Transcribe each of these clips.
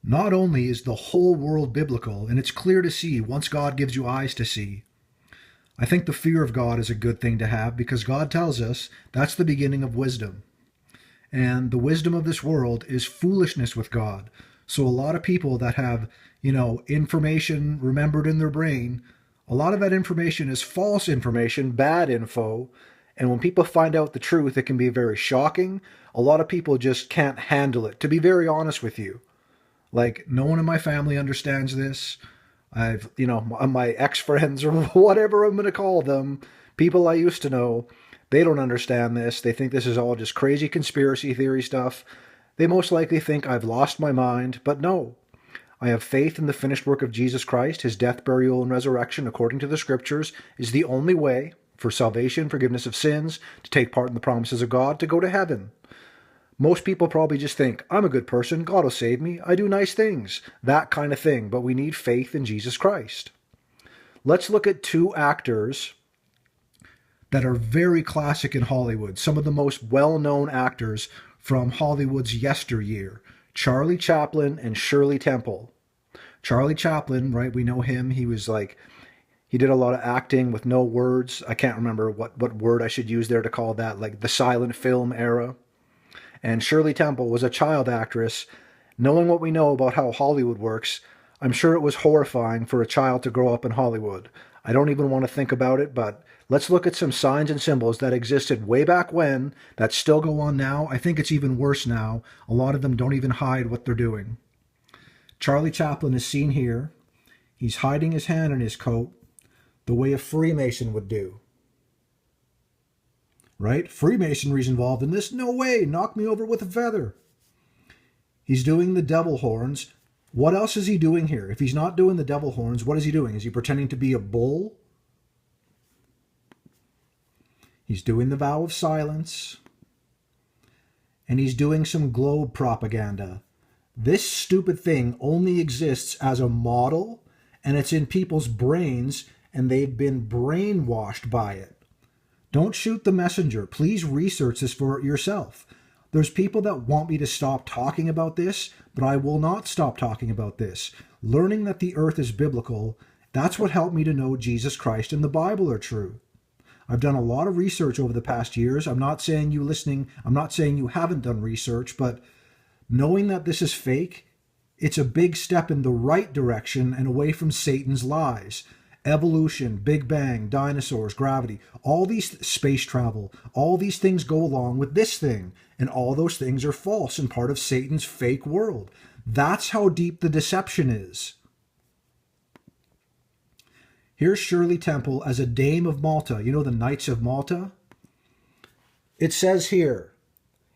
Not only is the whole world biblical, and it's clear to see once God gives you eyes to see, I think the fear of God is a good thing to have because God tells us that's the beginning of wisdom. And the wisdom of this world is foolishness with God. So a lot of people that have, information remembered in their brain, a lot of that information is false information, bad info. And when people find out the truth, it can be very shocking. A lot of people just can't handle it, to be very honest with you. Like, no one in my family understands this. My ex-friends or whatever I'm going to call them, people I used to know, they don't understand this. They think this is all just crazy conspiracy theory stuff. They most likely think I've lost my mind, but no. I have faith in the finished work of Jesus Christ. His death, burial, and resurrection, according to the scriptures, is the only way for salvation, forgiveness of sins, to take part in the promises of God, to go to heaven. Most people probably just think, I'm a good person, God will save me, I do nice things, that kind of thing, but we need faith in Jesus Christ. Let's look at two actors that are very classic in Hollywood, some of the most well-known actors from Hollywood's yesteryear, Charlie Chaplin and Shirley Temple. Charlie Chaplin, right, we know him, he did a lot of acting with no words. I can't remember what word I should use there to call that, like the silent film era. And Shirley Temple was a child actress. Knowing what we know about how Hollywood works, I'm sure it was horrifying for a child to grow up in Hollywood. I don't even want to think about it, but let's look at some signs and symbols that existed way back when that still go on now. I think it's even worse now. A lot of them don't even hide what they're doing. Charlie Chaplin is seen here. He's hiding his hand in his coat the way a Freemason would do. Right? Freemasonry's involved in this? No way! Knock me over with a feather. He's doing the devil horns. What else is he doing here? If he's not doing the devil horns, what is he doing? Is he pretending to be a bull? He's doing the vow of silence. And he's doing some globe propaganda. This stupid thing only exists as a model, and it's in people's brains, and they've been brainwashed by it. Don't shoot the messenger. Please research this for yourself. There's people that want me to stop talking about this, but I will not stop talking about this. Learning that the earth is biblical, that's what helped me to know Jesus Christ and the Bible are true. I've done a lot of research over the past years. I'm not saying you haven't done research, but knowing that this is fake, it's a big step in the right direction and away from Satan's lies. Evolution, Big Bang, dinosaurs, gravity, all these space travel, all these things go along with this thing. And all those things are false and part of Satan's fake world. That's how deep the deception is. Here's Shirley Temple as a Dame of Malta. You know the Knights of Malta? It says here,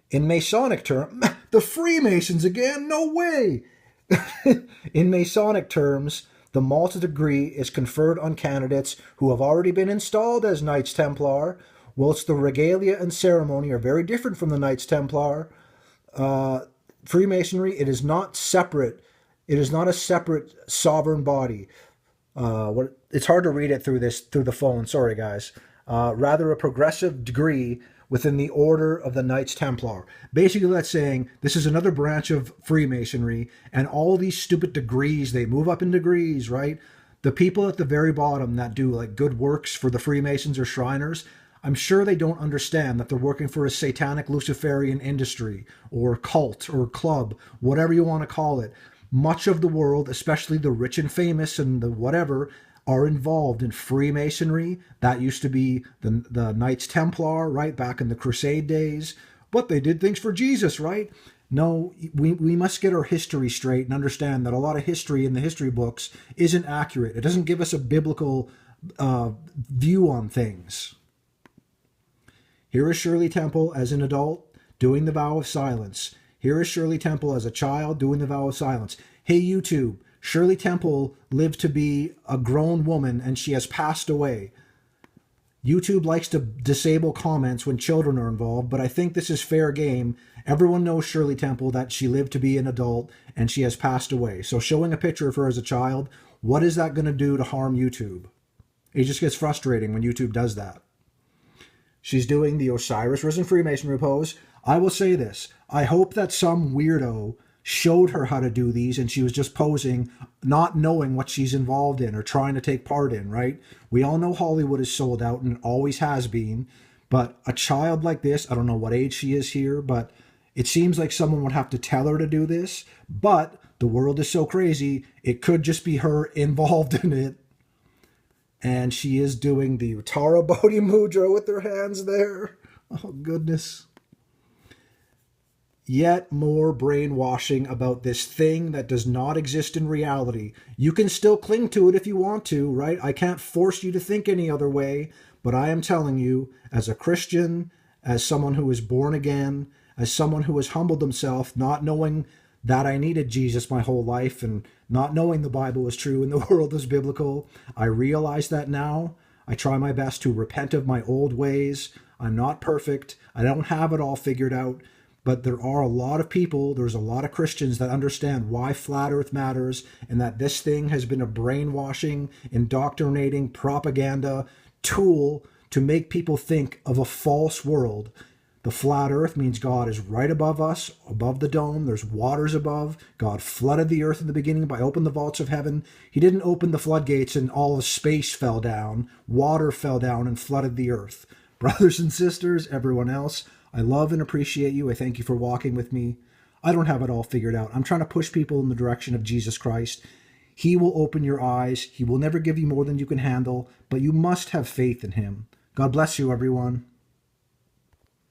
in Masonic terms, the Freemasons again? No way! In Masonic terms, the Malta degree is conferred on candidates who have already been installed as Knights Templar, whilst the regalia and ceremony are very different from the Knights Templar. Freemasonry, it is not separate. It is not a separate sovereign body. It's hard to read it through the phone. Sorry, guys. Rather a progressive degree within the order of the Knights Templar. Basically, that's saying this is another branch of Freemasonry, and all these stupid degrees, they move up in degrees, right? The people at the very bottom that do like good works for the Freemasons or Shriners, I'm sure they don't understand that they're working for a satanic Luciferian industry or cult or club, whatever you want to call it. Much of the world, especially the rich and famous and the whatever, are involved in Freemasonry. That used to be the Knights Templar, right, back in the Crusade days. But they did things for Jesus, right? No, we must get our history straight and understand that a lot of history in the history books isn't accurate. It doesn't give us a biblical view on things. Here is Shirley Temple as an adult doing the vow of silence. Here is Shirley Temple as a child doing the vow of silence. Hey, YouTube, Shirley Temple lived to be a grown woman and she has passed away. YouTube likes to disable comments when children are involved, but I think this is fair game. Everyone knows Shirley Temple, that she lived to be an adult and she has passed away. So showing a picture of her as a child, what is that going to do to harm YouTube? It just gets frustrating when YouTube does that. She's doing the Osiris Risen Freemasonry pose. I will say this. I hope that some weirdo showed her how to do these, and she was just posing, not knowing what she's involved in or trying to take part in, right? We all know Hollywood is sold out and always has been, but a child like this, I don't know what age she is here, but it seems like someone would have to tell her to do this, but the world is so crazy, it could just be her involved in it. And she is doing the Uttara Bodhi Mudra with her hands there. Oh, goodness. Yet more brainwashing about this thing that does not exist in reality. You can still cling to it if you want to, right? I can't force you to think any other way, but I am telling you, as a Christian, as someone who is born again, as someone who has humbled himself, not knowing that I needed Jesus my whole life and not knowing the Bible was true and the world was biblical, I realize that now. I try my best to repent of my old ways. I'm not perfect. I don't have it all figured out. But there are a lot of people, there's a lot of Christians that understand why flat earth matters and that this thing has been a brainwashing, indoctrinating, propaganda tool to make people think of a false world. The flat earth means God is right above us, above the dome. There's waters above. God flooded the earth in the beginning by opening the vaults of heaven. He didn't open the floodgates and all of space fell down. Water fell down and flooded the earth. Brothers and sisters, everyone else, I love and appreciate you. I thank you for walking with me. I don't have it all figured out. I'm trying to push people in the direction of Jesus Christ. He will open your eyes. He will never give you more than you can handle, but you must have faith in him. God bless you, everyone.